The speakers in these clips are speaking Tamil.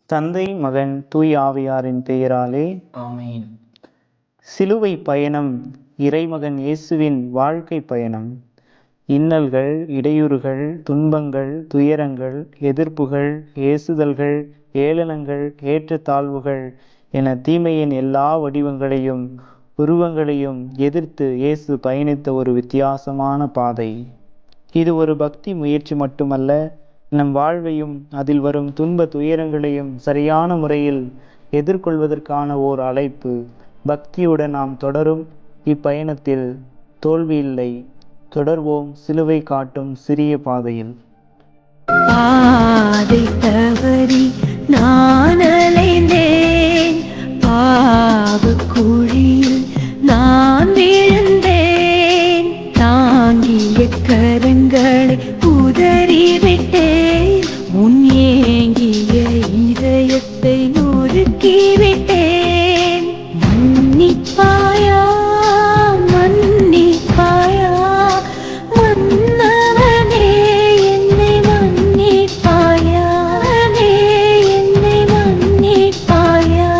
தந்தை, மகன், தூய் ஆவியாரின் பெயராலே ஆமென். சிலுவை பயணம் இறைமகன் இயேசுவின் வாழ்க்கை பயணம். இன்னல்கள், இடையூறுகள், துன்பங்கள், துயரங்கள், எதிர்ப்புகள், ஏசுதல்கள், ஏளனங்கள், ஏற்றத்தாழ்வுகள் என தீமையின் எல்லா வடிவங்களையும் உருவங்களையும் எதிர்த்து இயேசு பயணித்த ஒரு வித்தியாசமான பாதை. இது ஒரு பக்தி முயற்சி மட்டுமல்ல, நம் வாழ்வையும் அதில் வரும் துன்ப துயரங்களையும் சரியான முறையில் எதிர்கொள்வதற்கான ஓர் அழைப்பு. பக்தியுடன் நாம் தொடரும் இப்பயணத்தில் தோல்வி இல்லை. தொடர்வோம் சிலுவை காட்டும் சிறிய பாதையில். பாதை தவறி நான் அலைந்தேன், பாவக் குழியில் நான் விழுந்தேன், தாங்கிய கரங்களை உதறிவிட்டேன், முன் ஏங்கிய இதயத்தை நொறுக்கிவிட்டேன். மன்னிப்பாயா, மன்னிப்பாயா, மன்னவனே என்னை மன்னிப்பாயா, என்னை மன்னிப்பாயா.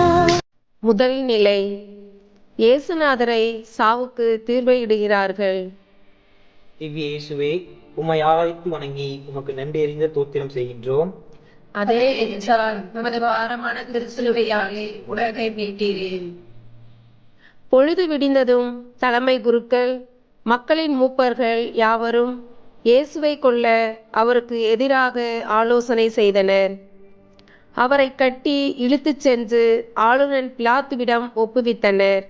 முதல் நிலை. இயேசுநாதரை சாவுக்கு தீர்வையிடுகிறார்கள். திவ்ய இயேசுவே, உம்மை ஆராய்த்து வணங்கி உமக்கு நன்றி அறிந்த தோத்திரம் செய்கின்றோம். அதே என்றால் நமது பாரமான திருச்சிலுவையாலே உலகை மீட்டீரேன். பொழுது விடிந்ததும் தலைமை குருக்கள், மக்களின் மூப்பர்கள் யாவரும் இயேசுவை கொல்ல அவருக்கு எதிராக ஆலோசனை செய்தனர். அவரை கட்டி இழுத்துச் சென்று ஆளுநர் பிலாத்துவிடம் ஒப்புவித்தனர்.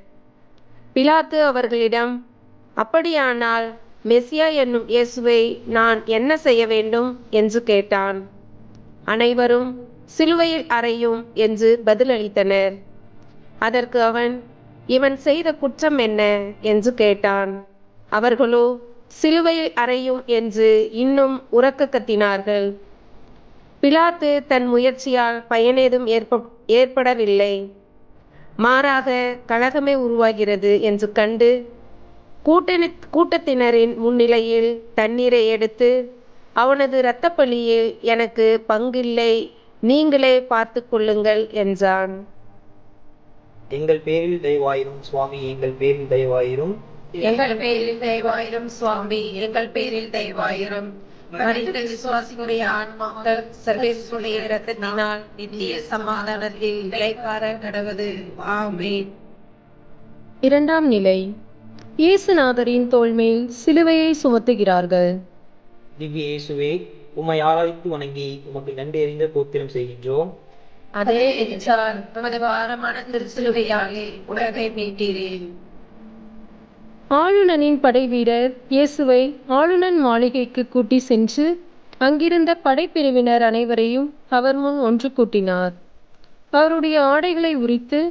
பிலாத்து அவர்களிடம், அப்படியானால் மெசியா என்னும் இயேசுவை நான் என்ன செய்ய வேண்டும் என்று கேட்டான். அனைவரும் சிலுவையில் அறையும் என்று பதிலளித்தனர். அதற்கு அவன், இவன் செய்த குற்றம் என்ன என்று கேட்டான். அவர்களோ சிலுவையில் அறையும் என்று இன்னும் உரக்க கத்தினார்கள். பிலாத்து தன் முயற்சியால் பயனேதும் ஏற்படவில்லை, மாறாக கலகமே உருவாகிறது என்று கண்டு கூட்டத்தினரின் முன்னிலையில் தண்ணீரை எடுத்து, அவனது இரத்தப்பழியில் எனக்கு பங்கில்லை, நீங்களே பார்த்து கொள்ளுங்கள் என்றான். எங்கள் பேரில் தயவாயிரும் சுவாமி, எங்கள் பேரில் தயவாயிரும். எங்கள் பேரில் தயவாயிரும் சுவாமி, எங்கள் பேரில் தயவாயிரும். மரித்த விசுவாசிகளுடைய ஆன்மாக்கள் சர்வேசுடைய இரத்தத்தினால் நித்திய சமாதானத்தில் இளைப்பாற கடவது. ஆமென். இரண்டாம் நிலை. இயேசுநாதரின் தோள்மேல் சிலுவையை சுமத்துகிறார்கள். திவ்ய இயேசுவே, உம்மை ஆராய்த்து வணங்கி உமக்கு நன்றி அறிந்த தோத்திரம் செய்கின்றோம். அதே என்றால் நமது பாரமான திருச்சிலுவையாலே உலகை மீட்டீரேன். ஆளுநனின் படைவீரர் இயேசுவை ஆளுநன் மாளிகைக்கு கூட்டி சென்று அங்கிருந்த படைப்பிரிவினர் அனைவரையும் அவர் முன் ஒன்று கூட்டினார். அவருடைய ஆடைகளை உரித்து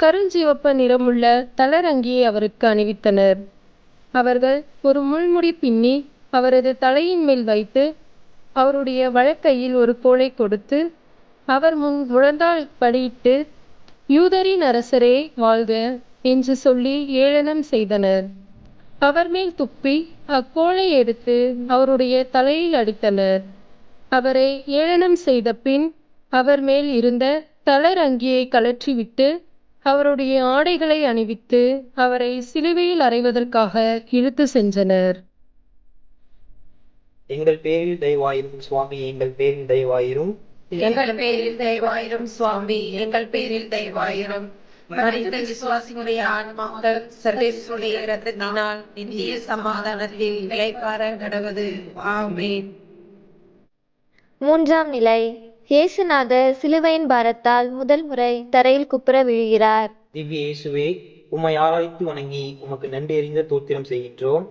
கருஞ்சிவப்பு நிறமுள்ள தளரங்கியை அவருக்கு அணிவித்தனர். அவர்கள் ஒரு முள்முடி பின்னி அவரது தலையின் மேல் வைத்து அவருடைய வலக்கையில் ஒரு கோலை கொடுத்து அவர் முன் முழந்தாள் படியிட்டு, யூதரின் அரசரே வாழ்க என்று சொல்லி ஏளனம் செய்தனர். அவர் மேல் துப்பி அக்கோலை எடுத்து அவருடைய தலையில் அடித்தனர். அவரை ஏளனம் செய்த பின் அவர் மேல் இருந்த தளர் அங்கியை கழற்றிவிட்டு அவருடைய ஆடைகளை அணிவித்து அவரை சிலுவையில் அறைவதற்காக இழுத்து சென்றனர். எங்கள் பேரில் தயவாயிரும் சுவாமி, எங்கள் பேரில் தயவாயிரும். எங்கள் பேரில் தயவாயிரும் சுவாமி, எங்கள் பேரில் தயவாயிரும். மரித்த விசுவாசிகளுடைய ஆன்மாக்கள் சர்வேசுடைய இரத்தத்தினால் நித்திய சமாதானத்தில் இளைப்பாற கடவது. ஆமென். மூன்றாம் நிலை. இயேசுநாதர் சிலுவையின் பாரத்தால் முதல் முறை தரையில் குப்புற விழுகிறார். திவ்ய இயேசுவே, உம்மை ஆராய்த்து வணங்கி உமக்கு நன்றி அறிந்த தோத்திரம் செய்கின்றோம்.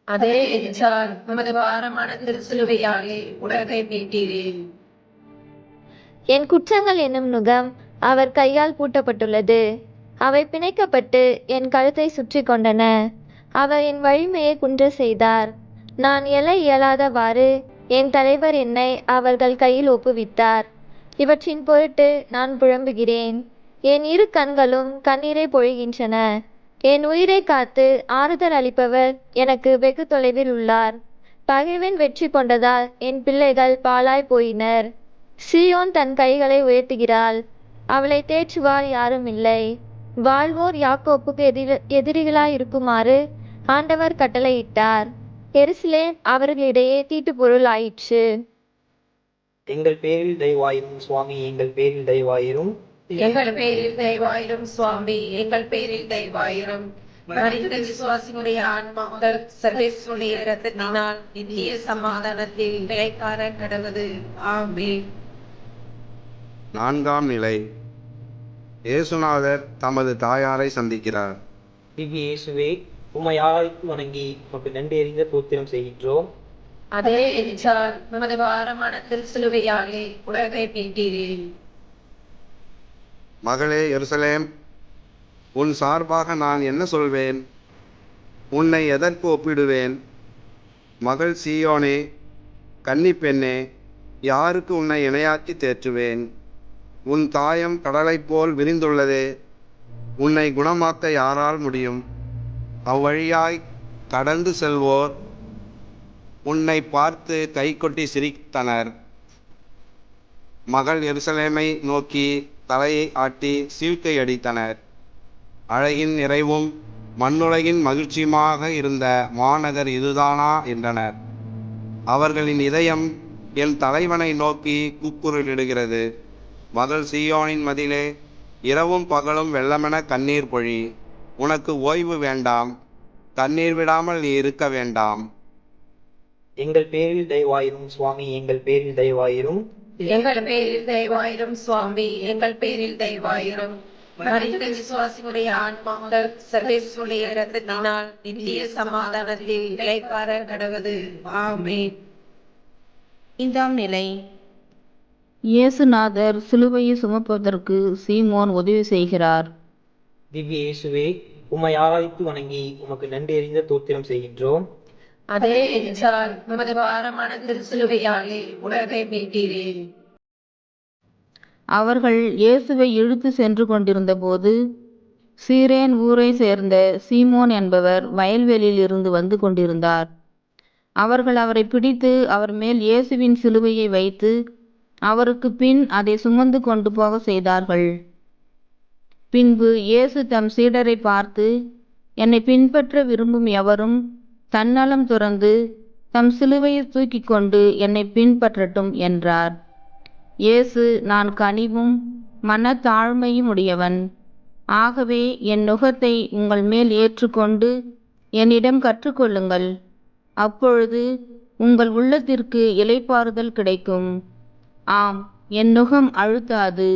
அதே என்றால் நமது பாரமான திருச்சிலுவையாலே உலகை மீட்டீரேன். என் குற்றங்கள் என்னும் நுகம் அவர் கையால் பூட்டப்பட்டுள்ளது. அவை பிணைக்கப்பட்டு என் கழுத்தை சுற்றி கொண்டன. அவர் என் வலிமையை குன்ற செய்தார். நான் எழ இயலாதவாறு என் தலைவர் என்னை அவர்கள் கையில் ஒப்புவித்தார். இவற்றின் பொருட்டு நான் புலம்புகிறேன். என் இரு கண்களும் கண்ணீரை பொழிகின்றன. என் உயிரை காத்து ஆறுதல் அளிப்பவர் எனக்கு வெகு தொலைவில் உள்ளார். பகைவன் வெற்றி கொண்டதால் என் பிள்ளைகள் பாழாய் போயினர். சீயோன் தன் கைகளை உயர்த்துகிறாள், அவளை தேற்றுவார் யாரும் இல்லை. வாழ்வோர் யாக்கோப்புக்கு எதிரிகளாய் இருக்குமாறு ஆண்டவர் கட்டளையிட்டார். எருசலேம் அவர்களிடையே தீட்டுப்பொருள் ஆயிற்று. எங்கள் பேரில் தயவாயிரும் சுவாமி, எங்கள் பேரில் தயவாயிரும். எங்கள் பேரில் தயவாயிரும் சுவாமி, எங்கள் பேரில் தயவாயிரும். மரித்த விசுவாசிகளுடைய ஆன்மாக்கள் சர்வேஸ்வருடைய இரத்தத்தினால் நித்திய சமாதானத்தில் நிலைக்கார கடவுது. ஆமென். நான்காம் நிலை. இயேசுநாதர் தமது தாயாரை சந்திக்கிறார். திவ்ய இயேசுவே, உம்மை ஆராய்த்து வணங்கி உமக்கு நன்றி தோத்திரம் செய்கின்றோம். அதே என்றால் உமது பாரமான திருச்சிலுவையாலே உலகை மீட்டீரே. மகளே எருசலேம், உன் சார்பாக நான் என்ன சொல்வேன்? உன்னை எதற்கு ஒப்பிடுவேன்? மகள் சீயோனே, கன்னிப்பெண்ணே, யாருக்கு உன்னை இணையாக்கி தேற்றுவேன்? உன் தாயம் கடலைப் போல் விரிந்துள்ளதே, உன்னை குணமாக்க யாரால் முடியும்? அவ்வழியாய் கடந்து செல்வோர் உன்னை பார்த்து கைகொட்டி சிரித்தனர். மகள் எருசலேமை நோக்கி தலையை ஆட்டி சீழ்க்கை அடித்தனர். அழகின் நிறைவும் மண்ணுலகின் மகிழ்ச்சியுமாக இருந்த மாநகர் இதுதானா என்றனர். அவர்களின் இதயம் என் தலைவனை நோக்கி கூக்குரலிடுகிறது. மகள் சீயோனின் மதிலே, இரவும் பகலும் வெள்ளமென கண்ணீர் பொழி. உனக்கு ஓய்வு வேண்டாம், தண்ணீர் விடாமல் நீ இருக்க வேண்டாம். எங்கள் பேரில் தயவாயிரும் சுவாமி, எங்கள் பேரில் தயவாயிரும். எங்கள் பேரில் தயவாயிரும் சுவாமி, எங்கள் பேரில் தயவாயிரும். மரித்த விசுவாசிகளுடைய ஆன்மாக்கள் சர்வேஸ்வருடைய இரத்தத்தினால் நித்திய சமாதானத்தில் நிலைக்கார கடவுது. ஆமென். ஐந்தாம் நிலை. இயேசுநாதர் சிலுவையை சுமப்பதற்கு சீமோன் உதவி செய்கிறார். திவ்ய இயேசுவே, உம்மை ஆராய்த்து வணங்கி உமக்கு நன்றி தோத்திரம் செய்கின்றோம். அதே என்றால் உமது பாரமான திருச்சிலுவையாலே உலகை மீட்டீரே. அவர்கள் இயேசுவை இழுத்து சென்று கொண்டிருந்த போது சீரேன் ஊரை சேர்ந்த சீமோன் என்பவர் வயல்வெளியில் இருந்து வந்து கொண்டிருந்தார். அவர்கள் அவரை பிடித்து அவர் மேல் இயேசுவின் சிலுவையை வைத்து அவருக்கு பின் அதை சுமந்து கொண்டு போக செய்தார்கள். பின்பு இயேசு தம் சீடரை பார்த்து, என்னை பின்பற்ற விரும்பும் எவரும் தன்னலம் துறந்து தம் சிலுவையை தூக்கி கொண்டு என்னை பின்பற்றட்டும் என்றார். இயேசு, நான் கனிவும் மனத்தாழ்மையும் உடையவன். ஆகவே என் நுகத்தை உங்கள் மேல் ஏற்றுக்கொண்டு என்னிடம் கற்றுக்கொள்ளுங்கள். அப்பொழுது உங்கள் உள்ளத்திற்கு இளைப்பாறுதல் கிடைக்கும். ஆம், என் நுகம் அழுத்தாது,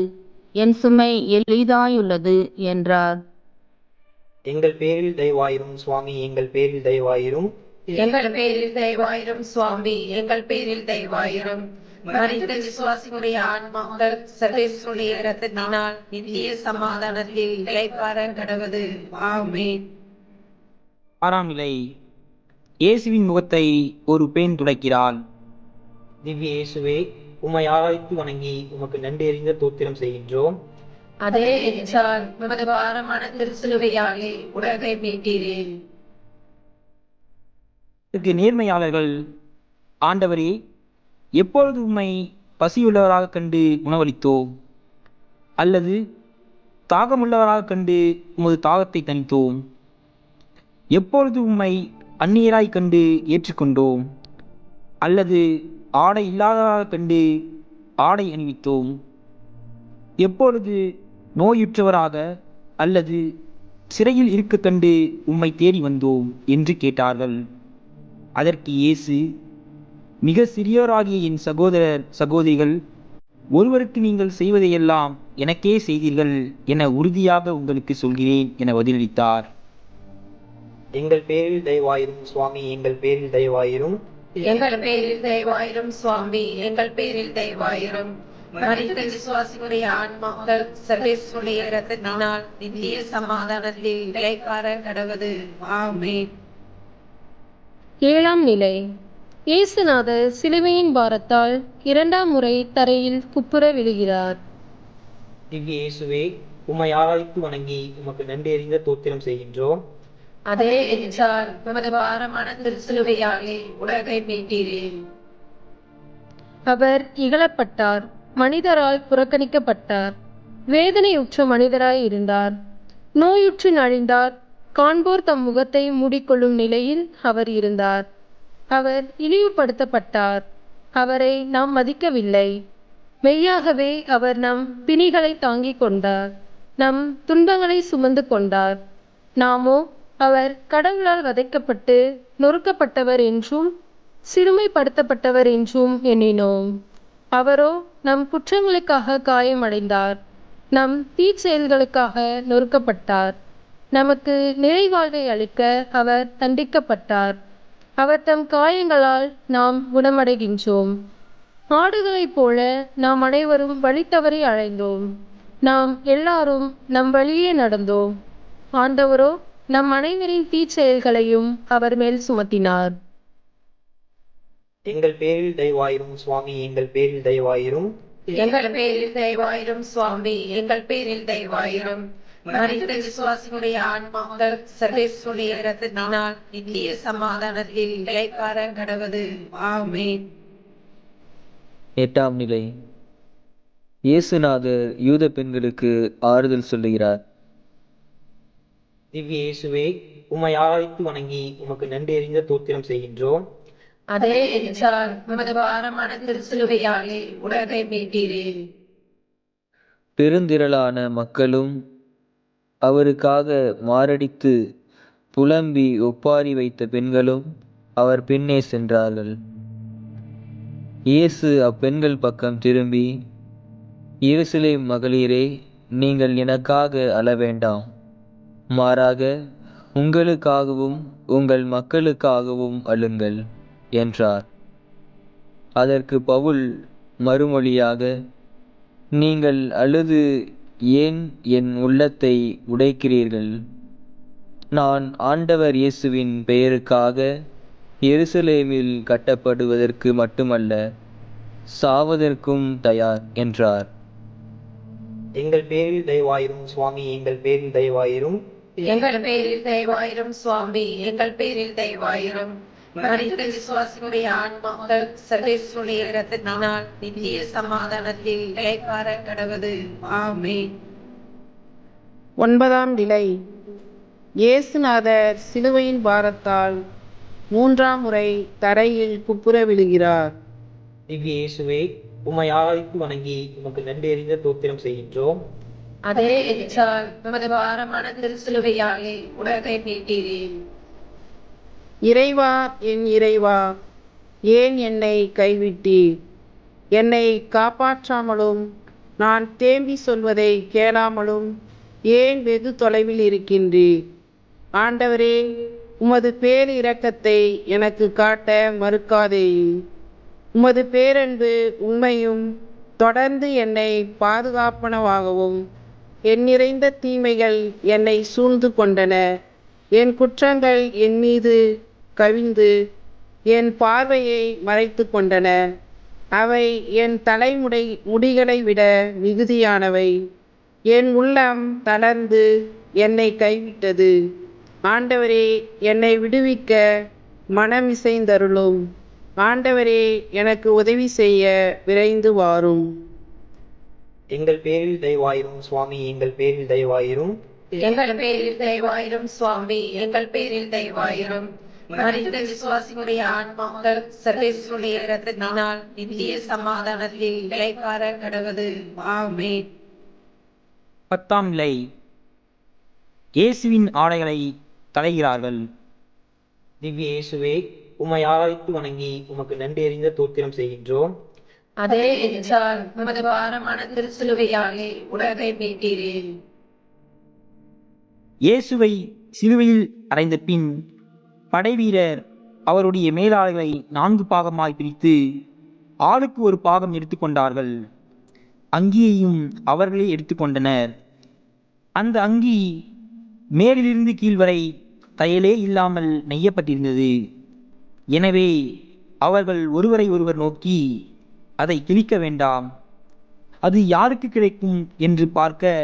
என் சுமை எளிதாயுள்ளது என்றார். எங்கள் பேரில் தயவாயிரும் சுவாமி, எங்கள் பேரில் தயவாயிரும். எங்கள் பேரில் தயவாயிரும் சுவாமி, எங்கள் பேரில் தயவாயிரும். மரித்த விசுவாசிகளுடைய ஆன்மாக்கள் சர்வேஸ்வருடைய இரத்தத்தினால் நித்திய சமாதானத்தில் நிலைக்கார கடவுது. ஆமென். ஆறாம் நிலை. இயேசுவின் முகத்தை ஒரு பெண் துடைக்கிறாள். திவ்ய இயேசுவே, உம்மை ஆராய்த்து வணங்கி உமக்கு நன்றி தோத்திரம் செய்கின்றோம். அதே என்றால் உமது பாரமான திருச்சிலுவையாலே உலகை மீட்டீரே. நேர்மையாளர்கள், ஆண்டவரே, எப்பொழுது உம்மை பசியுள்ளவராக கண்டு உணவளித்தோம், அல்லது தாகமுள்ளவராக கண்டு உமது தாகத்தை தணித்தோம்? எப்பொழுது உம்மை அந்நியராய் கண்டு ஏற்றுக்கொண்டோம், அல்லது ஆடை இல்லாதவராக கண்டு ஆடை அணிவித்தோம்? எப்பொழுது நோயுற்றவராக அல்லது சிறையில் இருக்க கண்டு உம்மை தேடி வந்தோம் என்று கேட்டார்கள். அதற்கு இயேசு, மிக சிறியோராகிய என் சகோதரர் சகோதரிகள் ஒருவருக்கு நீங்கள் செய்வதையெல்லாம் எனக்கே செய்தீர்கள் என உறுதியாக உங்களுக்கு சொல்கிறேன் என பதிலளித்தார். எங்கள் பேரில் தயவாயிரும் சுவாமி, எங்கள் பேரில் தயவாயிரும். எங்கள் பேரில் தயவாயிரும் சுவாமி, எங்கள் பேரில் தயவாயிரும். மரித்த விசுவாசிகளுடைய ஆன்மாக்கள் சர்வேஸ்வருடைய இரத்தத்தினால் நித்திய சமாதானத்தில் நிலைக்கார கடவுது. ஆமென். ஏழாம் நிலை. இயேசுநாதர் சிலுவையின் பாரத்தால் இரண்டாம் முறை தரையில் குப்புற விழுகிறார். திவ்ய இயேசுவே, உம்மை ஆராய்த்து வணங்கி உமக்கு நன்றி தோத்திரம் செய்கின்றோம். அதே என்றால் உமது பாரமான திருச்சிலுவையாலே உலகை மீட்டீரே. அவர் இகழப்பட்டார், மனிதரால் புறக்கணிக்கப்பட்டார். வேதனையுற்ற மனிதராய் இருந்தார். நோயுற்று நலிந்தார். காண்போர் தம் முகத்தை மூடிக்கொள்ளும் நிலையில் அவர் இருந்தார். அவர் இழிவுபடுத்தப்பட்டார். அவரை நாம் மதிக்கவில்லை. மெய்யாகவே அவர் நம் பிணிகளை தாங்கிக் கொண்டார். நம் துன்பங்களை சுமந்து கொண்டார். நாமோ அவர் கடவுளால் வதைக்கப்பட்டு நொறுக்கப்பட்டவர் என்றும் சிறுமைப்படுத்தப்பட்டவர் என்றும் எண்ணினோம். அவரோ நம் குற்றங்களுக்காக காயமடைந்தார். நம் தீச்செயல்களுக்காக நொறுக்கப்பட்டார். நமக்கு நிறைவாழ்வை அளிக்க அவர் தண்டிக்கப்பட்டார். அவர் தம் காயங்களால் நாம் குணமடைகின்றோம். ஆடுகளைப் போல நாம் அனைவரும் வழி தவறி அலைந்தோம். நாம் எல்லாரும் நம் வழியே நடந்தோம். ஆண்டவரோ நம் அனைவரின் தீச்செயல்களையும் அவர் மேல் சுமத்தினார். எங்கள் பேரில் தயவாயிரும் சுவாமி, எங்கள் பேரில் தயவாயிரும். எங்கள் பேரில் தயவாயிரும் சுவாமி, எங்கள் பேரில் தயவாயிரும். மரித்த விசுவாசிகளுடைய ஆன்மாக்கள் சர்வேஸ்வருடைய இரத்தத்தினால் நித்திய சமாதானத்தில் இளைப்பாற கடவது. ஆமென். 8ஆம் நிலை. இயேசுநாதர் யூத பெண்களுக்கு ஆறுதல் சொல்லுகிறார். திவ்ய இயேசுவே, உம்மை ஆராய்த்து வணங்கி உமக்கு நன்றி தோத்திரம் செய்கின்றோம். அதே என்றால் உமது பாரமான திருச்சிலுவையாலே உலகை மீட்டீரே. பெருந்திரளான மக்களும் அவருக்காக மாரடித்து புலம்பி ஒப்பாரி வைத்த பெண்களும் அவர் பின்னே சென்றார்கள். இயேசு அப்பெண்கள் பக்கம் திரும்பி, எருசலேம் மகளிரே, நீங்கள் எனக்காக அழ வேண்டாம். மாறாக உங்களுக்காகவும் உங்கள் மக்களுக்காகவும் அழுங்கள் என்றார். அதற்கு பவுல் மறுமொழியாக, நீங்கள் அழுது ஏன் என் உள்ளத்தை உடைக்கிறீர்கள்? நான் ஆண்டவர் இயேசுவின் பெயருக்காக எருசலேமில் கட்டப்படுவதற்கு மட்டுமல்ல, சாவதற்கும் தயார் என்றார். எங்கள் பேரில் தயவாயிரும் சுவாமி, எங்கள் பேரில் தயவாயிரும். எங்கள் பேரில் தயவாயிரும் சுவாமி, எங்கள் பேரில் தயவாயிரும். மரித்த விசுவாசிகளுடைய ஆன்மாக்கள் சர்வேஸ்வருடைய இரத்தத்தினால் நித்திய சமாதானத்தில் இளைப்பாற கடவது. ஆமென். 9ஆம் நிலை. இயேசுநாதர் சிலுவையின் பாரத்தால் 3ஆம் முறை தரையில் குப்புற விழுகிறார். திவ்ய இயேசுவே, உம்மை ஆராய்த்து வணங்கி உமக்கு நன்றி தோத்திரம் செய்கின்றோம். அதே என்றால் உமது பாரமான திருச்சிலுவையாலே உலகை மீட்டீரே. இறைவா, என் இறைவா, ஏன் என்னை கைவிட்டீர்? என்னை காப்பாற்றாமலும் நான் தேம்பி சொல்வதை கேளாமலும் ஏன் வெகு தொலைவில் இருக்கின்றீர்? ஆண்டவரே, உமது பேரிரக்கத்தை எனக்கு காட்ட மறுக்காதேயும். உமது பேரன்பு உண்மையும் தொடர்ந்து என்னை பாதுகாப்பனவாகவும். என் நிறைந்த தீமைகள் என்னை சூழ்ந்து கொண்டன. என் குற்றங்கள் என் மீது கவிந்து என் பார்வையை மறைத்து கொண்டன. அவை என் முடிகளை விட மிகுதியானவை. என் உள்ளம் தளர்ந்து என்னை கைவிட்டது. ஆண்டவரே, என்னை விடுவிக்க மனமிசைந்தருளும். ஆண்டவரே, எனக்கு உதவி செய்ய விரைந்து வாரும். எங்கள் பேரில் தயவாயிரும் சுவாமி, எங்கள் பேரில் தயவாயிரும். எங்கள் பேரில் தயவாயிரும் சுவாமி, எங்கள் பேரில் தயவாயிரும். மரித்த விசுவாசிகளுடைய ஆன்மாக்கள் சர்வேஸ்வருடைய இரத்தத்தினால் நித்திய சமாதானத்தில் இளைப்பாற கடவது. ஆமென். 10ஆம் நிலை. இயேசுவின் ஆடைகளை களைகிறார்கள். திவ்ய இயேசுவே, உம்மை ஆராய்த்து வணங்கி உமக்கு நன்றி தோத்திரம் செய்கின்றோம். அதே என்றால் உமது பாரமான திருச்சிலுவையாலே உலகை மீட்டீரே. இயேசுவை சிலுவையில் அறைந்த பின் படைவீரர் அவருடைய மேலாடைகளை 4 பாகமாய் பிரித்து ஆளுக்கு ஒரு பாகம் எடுத்துக்கொண்டார்கள். அங்கியையும் அவர்களே எடுத்துக்கொண்டனர். அந்த அங்கி மேலிருந்து கீழ் வரை தையலே இல்லாமல் நெய்யப்பட்டிருந்தது. எனவே அவர்கள் ஒருவரை ஒருவர் நோக்கி, அதை கிழிக்க வேண்டாம், அது யாருக்கு கிடைக்கும் என்று பார்க்க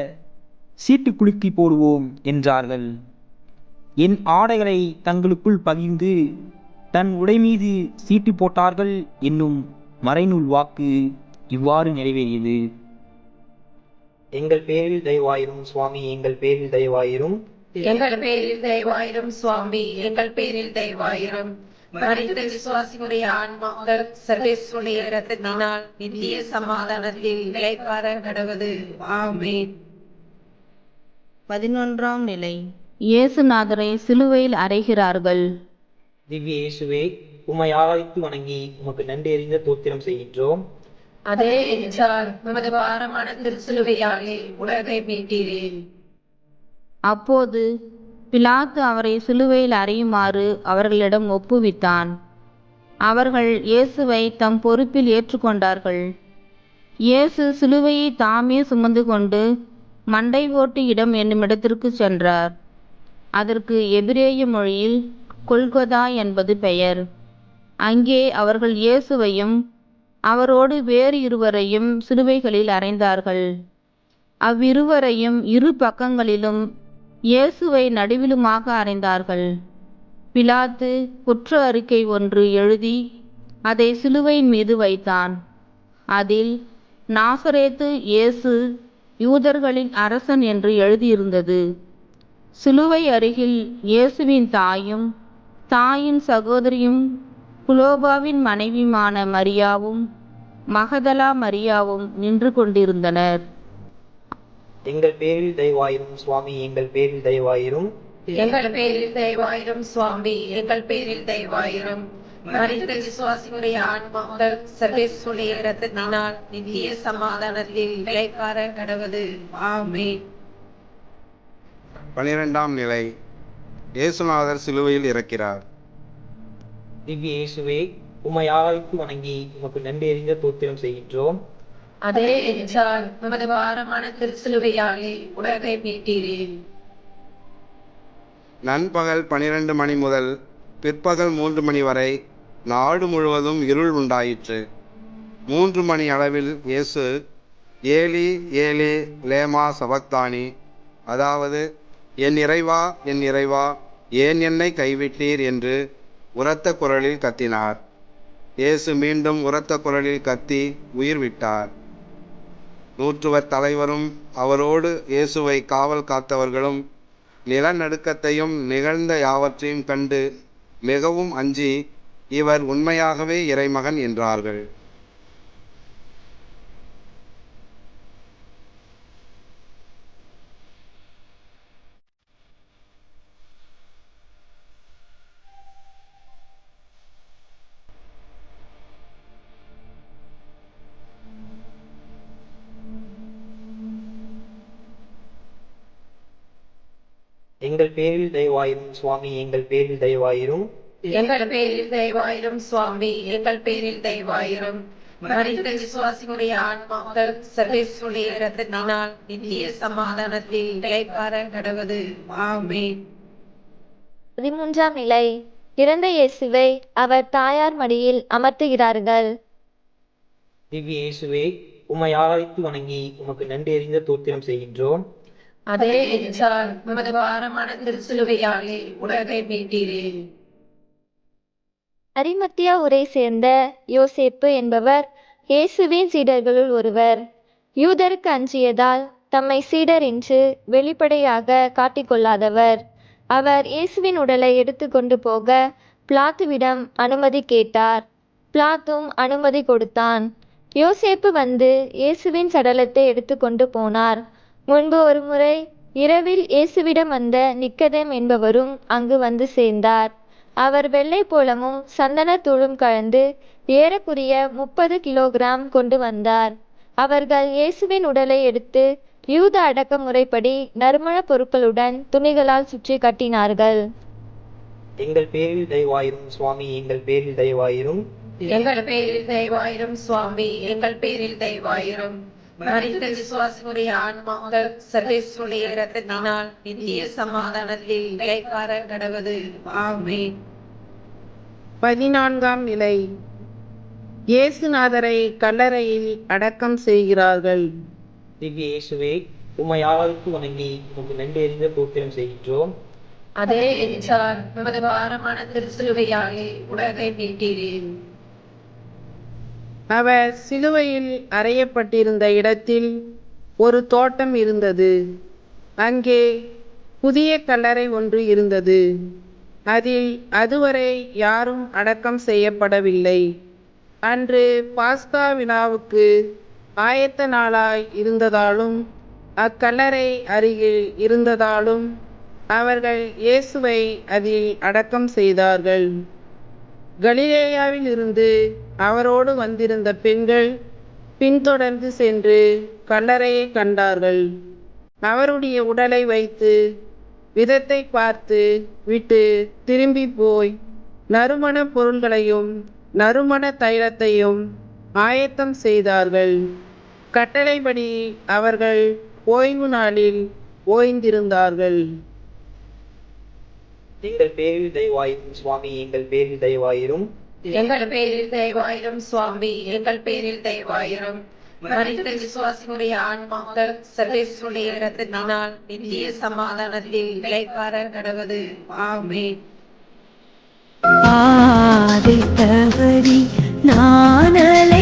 சீட்டு குலுக்கி போடுவோம் என்றார்கள். என் ஆடைகளை தங்களுக்குள் பகிர்ந்து தன் உடை மீது சீட்டு போட்டார்கள் என்னும் மறைநூல் வாக்கு இவ்வாறு நிறைவேறியது. எங்கள் பேரில் தயவாயிரும் சுவாமி, எங்கள் பேரில் தயவாயிரும். எங்கள் பேரில் தயவாயிரும் சுவாமி, எங்கள் பேரில் தயவாயிரும். மரித்த விசுவாசிகளுடைய ஆன்மாக்கள் சர்வேஸ்வருடைய இரத்தத்தினால் நித்திய சமாதானத்தில் இளைப்பாற கடவது. ஆமென். 11ஆம் நிலை. இயேசுநாதரை சிலுவையில் அறைகிறார்கள். திவ்ய இயேசுவே, உம்மை ஆராய்த்து வணங்கி உமக்கு நன்றி அறிந்த தோத்திரம் செய்கின்றோம். அதே என்றால் உமது பாரமான திருச்சிலுவையாலே உலகை மீட்டீரே. அப்போது பிலாத்து அவரை சிலுவையில் அறையுமாறு அவர்களிடம் ஒப்புவித்தான். அவர்கள் இயேசுவை தம் பொறுப்பில் ஏற்றுக்கொண்டார்கள். இயேசு சிலுவையை தாமே சுமந்து கொண்டு மண்டை ஓட்டு இடம் என்னுமிடத்திற்கு சென்றார். அதற்கு எபிரேய மொழியில் கொல்கொதா என்பது பெயர். அங்கே அவர்கள் இயேசுவையும் அவரோடு வேறு இருவரையும் சிலுவைகளில் அறைந்தார்கள். அவ்விருவரையும் இரு பக்கங்களிலும் இயேசுவை நடுவிலுமாக அறைந்தார்கள். பிலாத்து குற்ற அறிக்கை ஒன்று எழுதி அதை சிலுவையின் மீது வைத்தான். அதில் நாசரேத்து இயேசு யூதர்களின் அரசன் என்று எழுதியிருந்தது. சிலுவை அருகில் இயேசுவின் தாயும் தாயின் சகோதரியும் குலோபாவின் மனைவியுமான மரியாவும் மகதலா மரியாவும் நின்று கொண்டிருந்தனர். எங்கள் பேரில் தயவாயிரும் சுவாமி, எங்கள் பேரில் தயவாயிரும். எங்கள் பேரில் தயவாயிரும் சுவாமி, எங்கள் பேரில் தயவாயிரும். மரித்த விசுவாசிகளுடைய ஆன்மாக்கள் சர்வேஸ்வருடைய இரத்தத்தினால் நித்திய சமாதானத்தில் இளைப்பாற கடவது. ஆமென். 12ஆம் நிலை. இயேசுநாதர் சிலுவையில் இறக்கிறார். திவ்ய இயேசுவே, உம்மை ஆராய்த்து வணங்கி உமக்கு நன்றி அறிந்த தோத்திரம் செய்கின்றோம். அதே என்றால் உமது பாரமான திருச்சிலுவையாலே உலகை மீட்டீரே. நண்பகல் 12 மணி முதல் பிற்பகல் 3 மணி வரை நாடு முழுவதும் இருள் உண்டாயிற்று. 3 மணி அளவில் இயேசு ஏலி ஏலி லேமா சபக்தானி, அதாவது என் இறைவா என் இறைவா ஏன் என்னை கைவிட்டீர் என்று உரத்த குரலில் கத்தினார். இயேசு மீண்டும் உரத்த குரலில் கத்தி உயிர் விட்டார். நூற்றுவர் தலைவரும் அவரோடு இயேசுவை காவல் காத்தவர்களும் நிலநடுக்கத்தையும் நிகழ்ந்த யாவற்றையும் கண்டு மிகவும் அஞ்சி இவர் உண்மையாகவே இறைமகன் என்றார்கள். எங்கள் பேரில் தயவாயிரும் சுவாமி, எங்கள் பேரில் தயவாயிரும். எங்கள் பேரில் தயவாயிரும் சுவாமி, எங்கள் பேரில் தயவாயிரும். மரித்த விசுவாசிகளுடைய ஆன்மாக்கள் சர்வேஸ்வருடைய இரத்தத்தினால் நித்திய சமாதானத்தில் இளைப்பாற கடவது. ஆமென். 13ஆம் நிலை. இறந்த இயேசுவை அவர் தாயார் மடியில் அமர்த்துகிறார்கள். திவ்ய இயேசுவே, உம்மை ஆராய்த்து வணங்கி உமக்கு நன்றி அறிந்த தோத்திரம் செய்கின்றோம். அதே என்றால் உமது பாரமான திருச்சிலுவையாலே உலகை மீட்டீரே. அரிமத்தியா ஊரை சேர்ந்த யோசேப்பு என்பவர் இயேசுவின் சீடர்களுள் ஒருவர். யூதருக்கு அஞ்சியதால் தம்மை சீடர் என்று வெளிப்படையாக காட்டிக்கொள்ளாதவர். அவர் இயேசுவின் உடலை எடுத்துக்கொண்டு போக பிலாத்துவிடம் அனுமதி கேட்டார். பிலாத்தும் அனுமதி கொடுத்தான். யோசேப்பு வந்து இயேசுவின் சடலத்தை எடுத்துக்கொண்டு போனார். முன்பு ஒரு முறை இரவில் இயேசுவிடம் வந்த நிக்கதேம் என்பவரும் அங்கு வந்து சேர்ந்தார். அவர் வெள்ளை போலமும் சந்தனத்தூளும் கலந்து ஏறக்குறைய 30 கிலோகிராம் கொண்டு வந்தார். அவர்கள் இயேசுவின் உடலை எடுத்து யூத அடக்குமுறைப்படி நறுமண பொருட்களுடன் துணிகளால் சுற்றி கட்டினார்கள். எங்கள் பேரில் தயவாயிரும் சுவாமி, எங்கள் பேரில் தயவாயிரும். எங்கள் பேரில் தயவாயிரும் சுவாமி, எங்கள் பேரில் தயவாயிரும். மரித்த விசுவாசிகளுடைய ஆன்மாக்கள் சர்வேஸ்வருடைய இரத்தத்தினால் நித்திய சமாதானத்தில் இளைப்பாற கடவது. ஆமென். 14ஆம் நிலை. இயேசுநாதரை கல்லறையில் அடக்கம் செய்கிறார்கள். திவ்ய இயேசுவே, உம்மை ஆராய்த்து வணங்கி உமக்கு நன்றி அறிந்த தோத்திரம் செய்கின்றோம். அதே என்றால் உமது பாரமான திருச்சிலுவையாலே உலகை மீட்டீரே. அவர் சிலுவையில் அறையப்பட்டிருந்த இடத்தில் ஒரு தோட்டம் இருந்தது. அங்கே புதிய கல்லறை ஒன்று இருந்தது. அதில் அதுவரை யாரும் அடக்கம் செய்யப்படவில்லை. அன்று பாஸ்கா விழாவுக்கு ஆயத்த நாளாய் இருந்ததாலும் அக்கல்லறை அருகில் இருந்ததாலும் அவர்கள் இயேசுவை அதில் அடக்கம் செய்தார்கள். கலிலேயாவில் இருந்து அவரோடு வந்திருந்த பெண்கள் பின்தொடர்ந்து சென்று கல்லறையை கண்டார்கள். அவருடைய உடலை வைத்து விதத்தை பார்த்து விட்டு திரும்பி போய் நறுமண பொருள்களையும் நறுமண தைலத்தையும் ஆயத்தம் செய்தார்கள். கட்டளைப்படி அவர்கள் ஓய்வு நாளில் ஓய்ந்திருந்தார்கள். எங்கள் பேரில் தயவாயிரும் சுவாமி, எங்கள் பேரில் தயவாயிரும். எங்கள் பேரில் தயவாயிரும் சுவாமி, எங்கள் பேரில் தயவாயிரும். மரித்த விசுவாசிகளுடைய ஆன்மாக்கள் சர்வேஸ்வருடைய இரத்தத்தினால் நித்திய சமாதானத்தில் இளைப்பாற கடவது. ஆமென். ஆதித்தவரி நானலை